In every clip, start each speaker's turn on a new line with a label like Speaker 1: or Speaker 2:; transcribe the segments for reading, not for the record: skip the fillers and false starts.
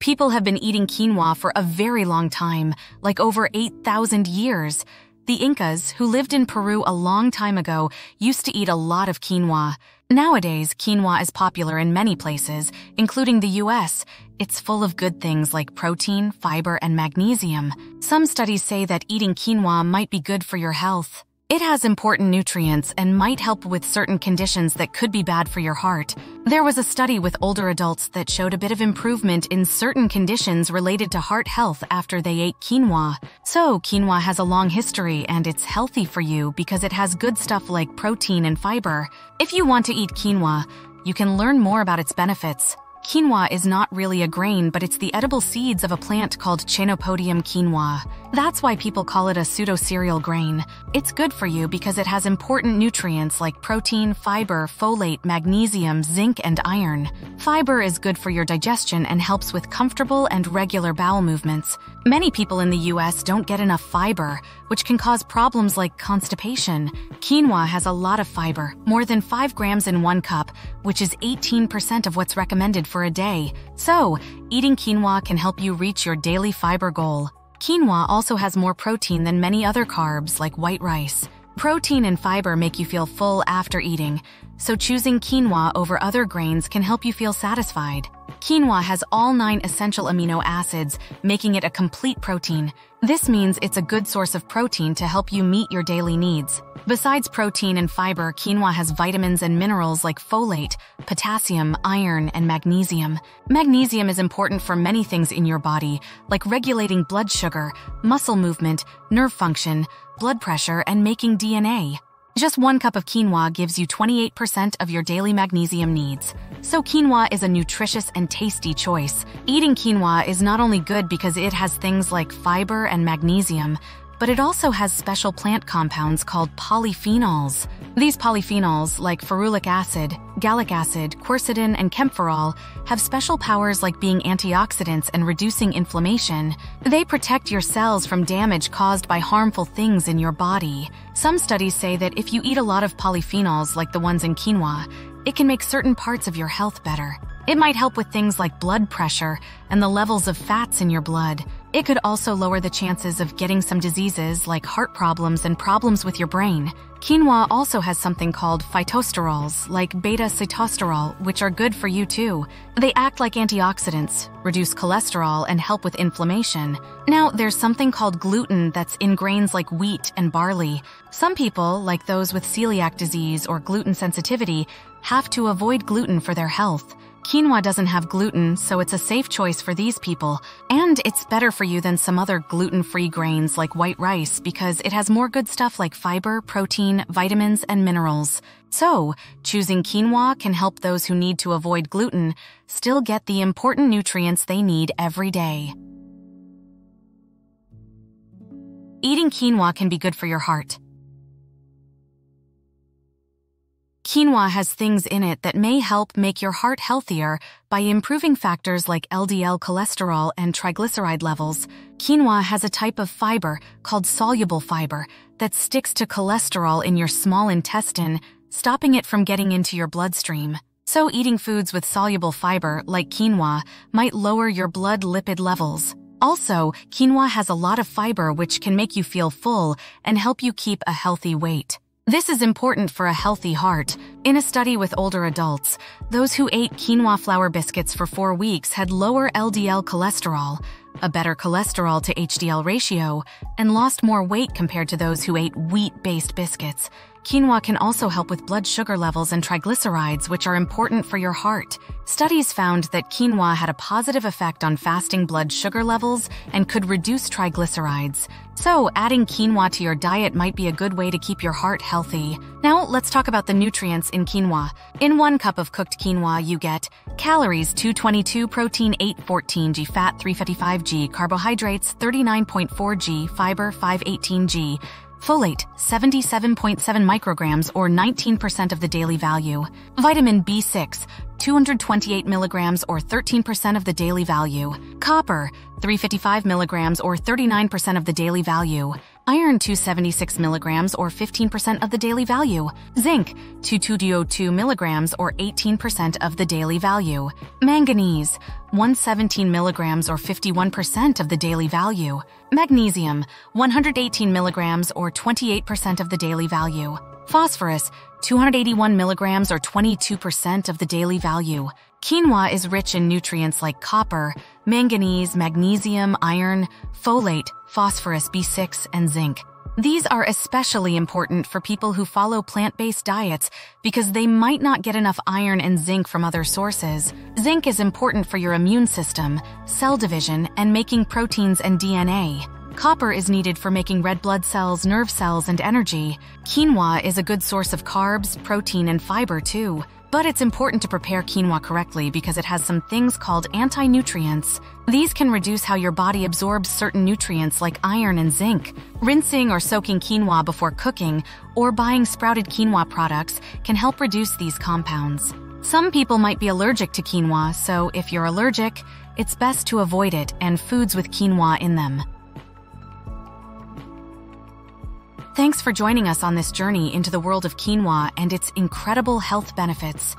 Speaker 1: People have been eating quinoa for a very long time, like over 8,000 years. The Incas, who lived in Peru a long time ago, used to eat a lot of quinoa. Nowadays, quinoa is popular in many places, including the US. It's full of good things like protein, fiber, and magnesium. Some studies say that eating quinoa might be good for your health. It has important nutrients and might help with certain conditions that could be bad for your heart. There was a study with older adults that showed a bit of improvement in certain conditions related to heart health after they ate quinoa. So, quinoa has a long history and it's healthy for you because it has good stuff like protein and fiber. If you want to eat quinoa, you can learn more about its benefits. Quinoa is not really a grain, but it's the edible seeds of a plant called Chenopodium quinoa. That's why people call it a pseudo-cereal grain. It's good for you because it has important nutrients like protein, fiber, folate, magnesium, zinc, and iron. Fiber is good for your digestion and helps with comfortable and regular bowel movements. Many people in the US don't get enough fiber, which can cause problems like constipation. Quinoa has a lot of fiber, more than 5 grams in 1 cup, which is 18% of what's recommended for a day. So, eating quinoa can help you reach your daily fiber goal. Quinoa also has more protein than many other carbs like white rice. Protein and fiber make you feel full after eating, so choosing quinoa over other grains can help you feel satisfied. Quinoa has all 9 essential amino acids, making it a complete protein. This means it's a good source of protein to help you meet your daily needs. Besides protein and fiber, quinoa has vitamins and minerals like folate, potassium, iron, and magnesium. Magnesium is important for many things in your body, like regulating blood sugar, muscle movement, nerve function, blood pressure, and making DNA. Just 1 cup of quinoa gives you 28% of your daily magnesium needs. So quinoa is a nutritious and tasty choice. Eating quinoa is not only good because it has things like fiber and magnesium, but it also has special plant compounds called polyphenols. These polyphenols, like ferulic acid, gallic acid, quercetin, and kaempferol, have special powers like being antioxidants and reducing inflammation. They protect your cells from damage caused by harmful things in your body. Some studies say that if you eat a lot of polyphenols like the ones in quinoa, it can make certain parts of your health better. It might help with things like blood pressure and the levels of fats in your blood. It could also lower the chances of getting some diseases like heart problems and problems with your brain. Quinoa also has something called phytosterols, like beta-sitosterol, which are good for you too. They act like antioxidants, reduce cholesterol, and help with inflammation. Now, there's something called gluten that's in grains like wheat and barley. Some people, like those with celiac disease or gluten sensitivity, have to avoid gluten for their health. Quinoa doesn't have gluten, so it's a safe choice for these people. And it's better for you than some other gluten-free grains like white rice because it has more good stuff like fiber, protein, vitamins, and minerals. So, choosing quinoa can help those who need to avoid gluten still get the important nutrients they need every day. Eating quinoa can be good for your heart. Quinoa has things in it that may help make your heart healthier by improving factors like LDL cholesterol and triglyceride levels. Quinoa has a type of fiber called soluble fiber that sticks to cholesterol in your small intestine, stopping it from getting into your bloodstream. So eating foods with soluble fiber, like quinoa, might lower your blood lipid levels. Also, quinoa has a lot of fiber which can make you feel full and help you keep a healthy weight. This is important for a healthy heart. In a study with older adults, those who ate quinoa flour biscuits for 4 weeks had lower LDL cholesterol, a better cholesterol to HDL ratio, and lost more weight compared to those who ate wheat-based biscuits. Quinoa can also help with blood sugar levels and triglycerides, which are important for your heart. Studies found that quinoa had a positive effect on fasting blood sugar levels and could reduce triglycerides. So, adding quinoa to your diet might be a good way to keep your heart healthy. Now, let's talk about the nutrients in quinoa. In 1 cup of cooked quinoa, you get calories 222, protein 814 g, fat 355 g, carbohydrates 39.4 g, fiber 518 g, folate, 77.7 micrograms or 19% of the daily value. Vitamin B6, 228 milligrams or 13% of the daily value. Copper, 355 milligrams or 39% of the daily value. Iron, 276 milligrams or 15% of the daily value. Zinc, 222 milligrams or 18% of the daily value. Manganese, 117 milligrams or 51% of the daily value. Magnesium, 118 milligrams or 28% of the daily value. Phosphorus, 281 milligrams or 22% of the daily value. Quinoa is rich in nutrients like copper, manganese, magnesium, iron, folate, phosphorus, B6, and zinc. These are especially important for people who follow plant-based diets because they might not get enough iron and zinc from other sources. Zinc is important for your immune system, cell division, and making proteins and DNA. Copper is needed for making red blood cells, nerve cells, and energy. Quinoa is a good source of carbs, protein, and fiber too. But it's important to prepare quinoa correctly because it has some things called anti-nutrients. These can reduce how your body absorbs certain nutrients like iron and zinc. Rinsing or soaking quinoa before cooking or buying sprouted quinoa products can help reduce these compounds. Some people might be allergic to quinoa, so if you're allergic, it's best to avoid it and foods with quinoa in them. Thanks for joining us on this journey into the world of quinoa and its incredible health benefits.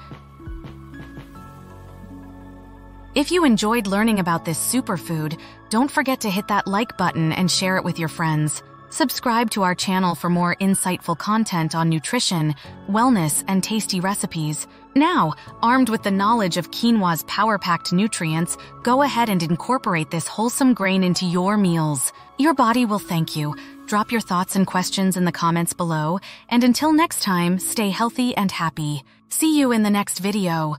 Speaker 1: If you enjoyed learning about this superfood, don't forget to hit that like button and share it with your friends. Subscribe to our channel for more insightful content on nutrition, wellness, and tasty recipes. Now, armed with the knowledge of quinoa's power-packed nutrients, go ahead and incorporate this wholesome grain into your meals. Your body will thank you. Drop your thoughts and questions in the comments below, and until next time, stay healthy and happy. See you in the next video.